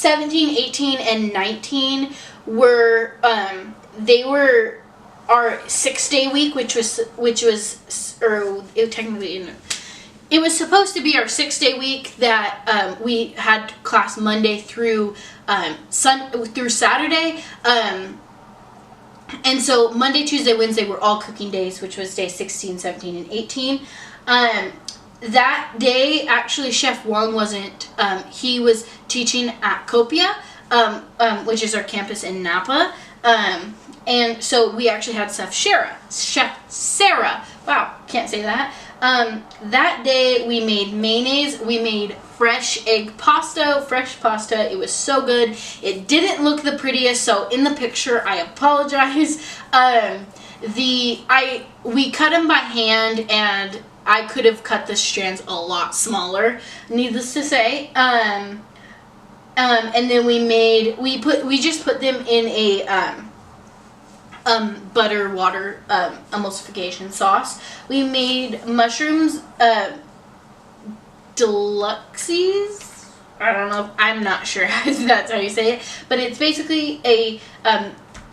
17, 18, and 19 were they were our 6-day week, which was technically it was supposed to be our 6-day week that we had class Monday through Saturday. And so Monday, Tuesday, Wednesday were all cooking days, which was day 16, 17, and 18. That day, actually, Chef Wong wasn't. He was teaching at Copia, which is our campus in Napa. And so we actually had Chef Sarah. Wow, can't say that. That day we made mayonnaise. We made fresh pasta. It was so good. It didn't look the prettiest, so in the picture, I apologize. We cut them by hand, and I could have cut the strands a lot smaller, needless to say. And then we just put them in a butter water emulsification sauce. We made mushrooms deluxes. I don't know. I'm not sure if that's how you say it, but it's basically a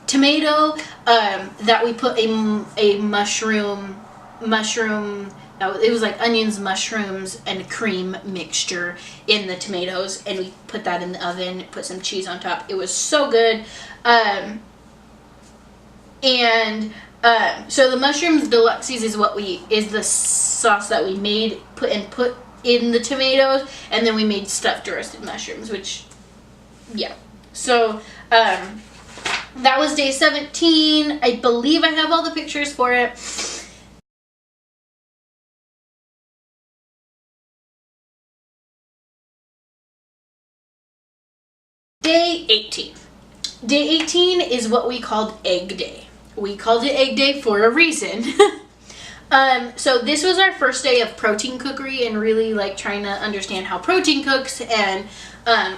tomato that we put a mushroom. It was like onions, mushrooms, and cream mixture in the tomatoes, and we put that in the oven. Put some cheese on top. It was so good. So the mushrooms deluxes is the sauce that we made, put in the tomatoes, and then we made stuffed roasted mushrooms, which, yeah. So, that was day 17. I believe I have all the pictures for it. Day 18. Day 18 is what we called Egg Day. We called it Egg Day for a reason. So this was our first day of protein cookery and really like trying to understand how protein cooks and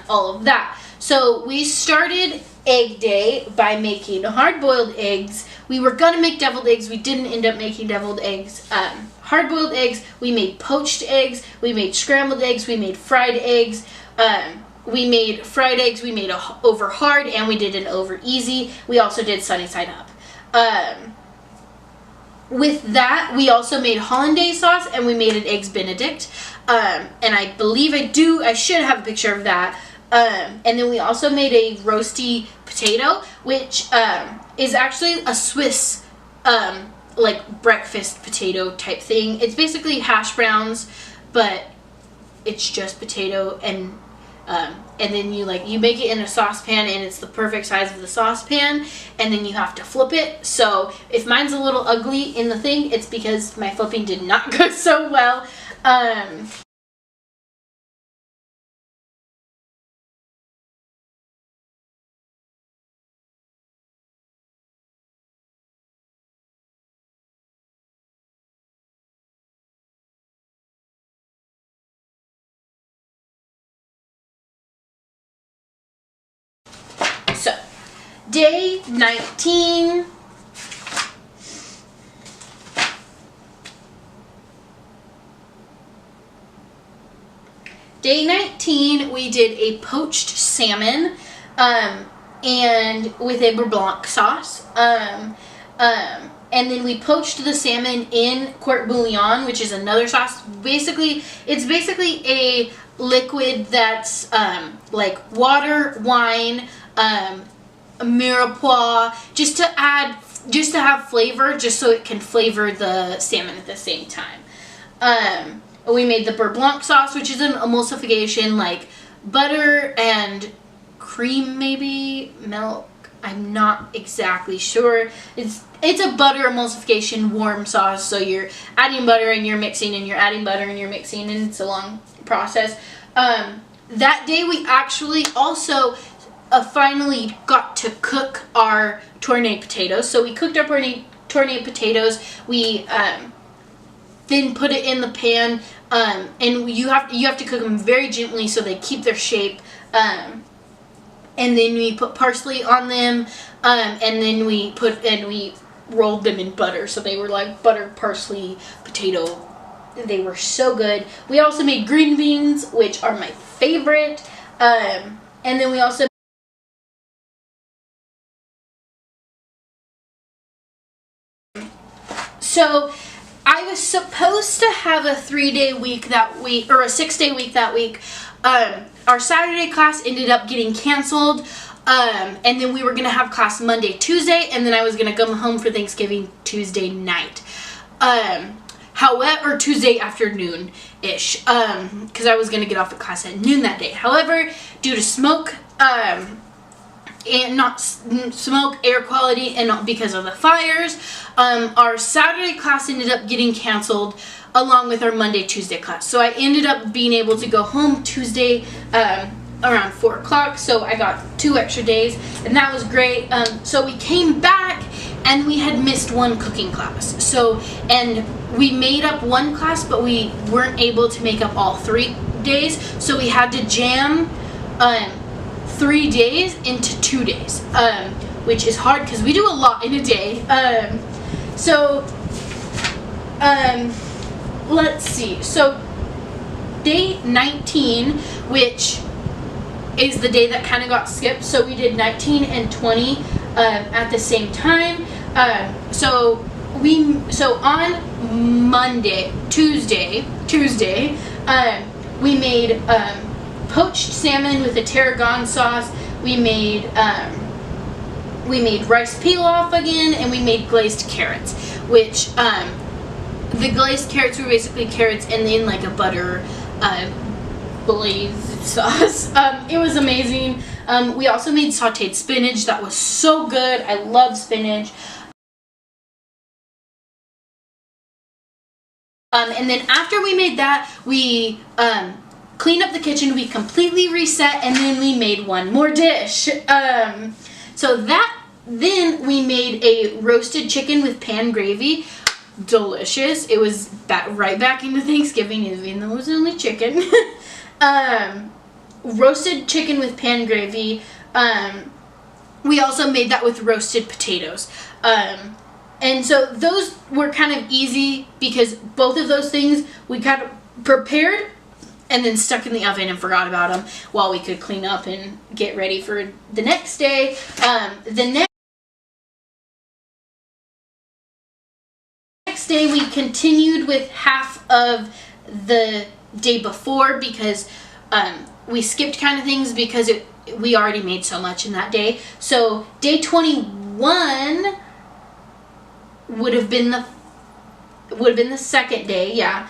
all of that. So we started Egg Day by making hard-boiled eggs. We were gonna make deviled eggs. We didn't end up making deviled eggs. Hard-boiled eggs. We made poached eggs. We made scrambled eggs. We made fried eggs. We made fried eggs. We made over hard, and we did an over easy. We also did sunny side up. With that, we also made hollandaise sauce, and we made an eggs benedict. And I believe I should have a picture of that. And then we also made a roasty potato, which is actually a Swiss like breakfast potato type thing. It's basically hash browns, but it's just potato, and then you make it in a saucepan, and it's the perfect size of the saucepan, and then you have to flip it. So if mine's a little ugly in the thing, it's because my flipping did not go so well. So, day 19. Day 19, we did a poached salmon, and with a beurre blanc sauce. And then we poached the salmon in court bouillon, which is another sauce. It's basically a liquid that's like water, wine, mirepoix, just to have flavor, just so it can flavor the salmon at the same time. We made the beurre blanc sauce, which is an emulsification, like butter and cream, maybe milk. I'm not exactly sure. It's a butter emulsification warm sauce, so you're adding butter and you're mixing, and you're adding butter and you're mixing, and it's a long process. That day we actually also finally got to cook our tournée potatoes. So we cooked our tournée potatoes. We then put it in the pan, and you have to cook them very gently so they keep their shape. And then we put parsley on them, and then we rolled them in butter, so they were like butter parsley potato. They were so good. We also made green beans, which are my favorite. And then we also so I was supposed to have a 3-day week that week, or a 6-day week that week. Our Saturday class ended up getting canceled. And then we were going to have class Monday, Tuesday, and then I was going to come home for Thanksgiving Tuesday night. However, Tuesday afternoon-ish, because I was going to get off of class at noon that day. However, due to smoke, and not smoke, air quality, and not because of the fires, our Saturday class ended up getting canceled along with our Monday, Tuesday class. So I ended up being able to go home Tuesday, around 4 o'clock, so I got 2 extra days, and that was great. So we came back, and we had missed 1 cooking class. So, and we made up 1 class, but we weren't able to make up all 3 days, so we had to jam 3 days into 2 days, which is hard because we do a lot in a day. Let's see. So, day 19, which is the day that kind of got skipped. So we did 19 and 20 at the same time. So on Tuesday, we made poached salmon with a tarragon sauce. We made rice pilaf again, and we made glazed carrots, which the glazed carrots were basically carrots and then like a butter glazed sauce. It was amazing. We also made sauteed spinach. That was so good. I love spinach. And then after we made that, we cleaned up the kitchen. We completely reset, and then we made one more dish. Then we made a roasted chicken with pan gravy. Delicious. It was right back into Thanksgiving, even though it was only chicken. Roasted chicken with pan gravy. We also made that with roasted potatoes. And so those were kind of easy because both of those things we kind of prepared and then stuck in the oven and forgot about them while we could clean up and get ready for the next day. The next day we continued with half of the day before because we skipped kind of things because we already made so much in that day. So day 21 would have been the second day. Yeah.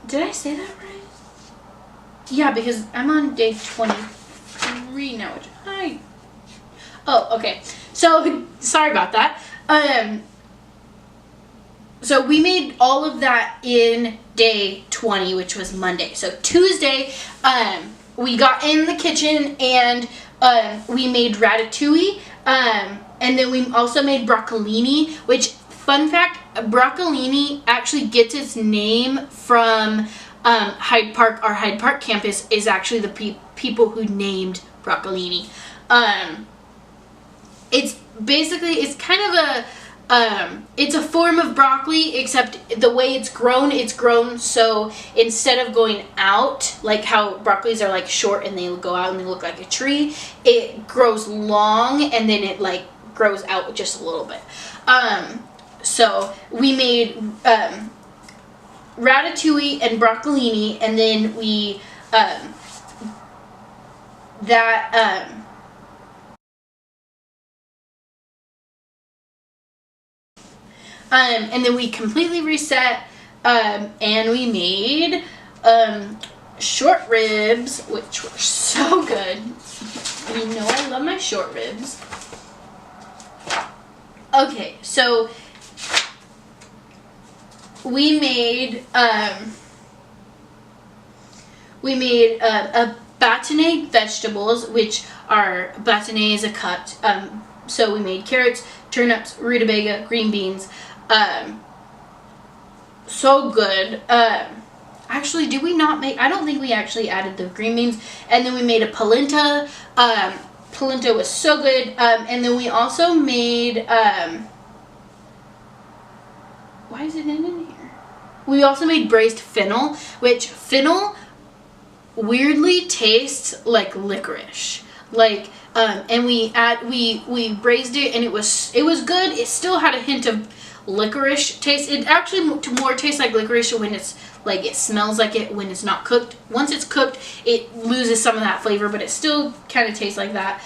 Did I say that right? Yeah, because I'm on day 23 now. Okay. So sorry about that. So we made all of that in day 20, which was Monday. So Tuesday, we got in the kitchen and we made ratatouille. And then we also made broccolini, which, fun fact, broccolini actually gets its name from Hyde Park. Our Hyde Park campus is actually the people who named broccolini. It's kind of it's a form of broccoli, except the way it's grown so instead of going out, like how broccolis are like short and they go out and they look like a tree, it grows long and then it like grows out just a little bit. So we made ratatouille and broccolini, and then we and then we completely reset, and we made short ribs, which were so good. You know I love my short ribs. Okay, so we made a bâtonnet vegetables, which are bâtonnet is a cut. So we made carrots, turnips, rutabaga, green beans. So good. Actually, did we not make? I don't think we actually added the green beans. And then we made a polenta. Polenta was so good. And then we also made. Why is it in here? We also made braised fennel, which fennel weirdly tastes like licorice. Like, and we braised it, and it was good. It still had a hint of licorice taste. It actually more tastes like licorice when it's like, it smells like it when it's not cooked. Once it's cooked, it loses some of that flavor, but it still kind of tastes like that.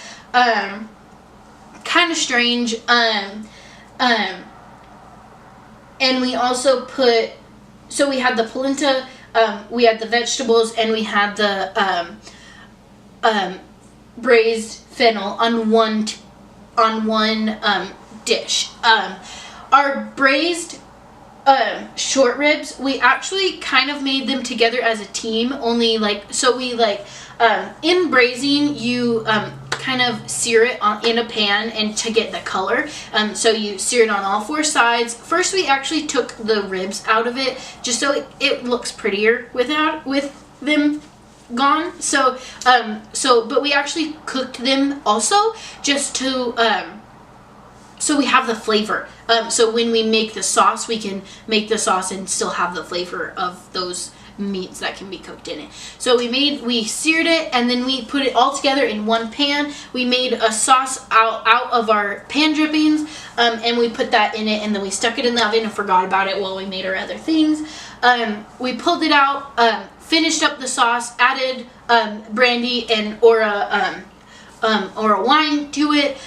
Kind of strange. And we also put, so we had the polenta, we had the vegetables, and we had the braised fennel on one dish. Our braised short ribs, we actually kind of made them together as a team, only like, so we like, in braising, you kind of sear it in a pan and to get the color. So you sear it on all 4 sides. First, we actually took the ribs out of it just so it looks prettier with them gone. So but we actually cooked them also just to so we have the flavor. So when we make the sauce, we can make the sauce and still have the flavor of those meats that can be cooked in it. So we seared it, and then we put it all together in one pan. We made a sauce out of our pan drippings, and we put that in it, and then we stuck it in the oven and forgot about it while we made our other things. We pulled it out, finished up the sauce, added brandy or a wine to it,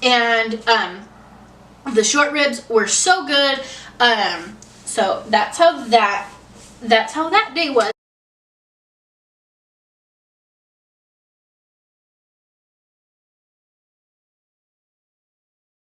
and the short ribs were so good. So that's how that day was.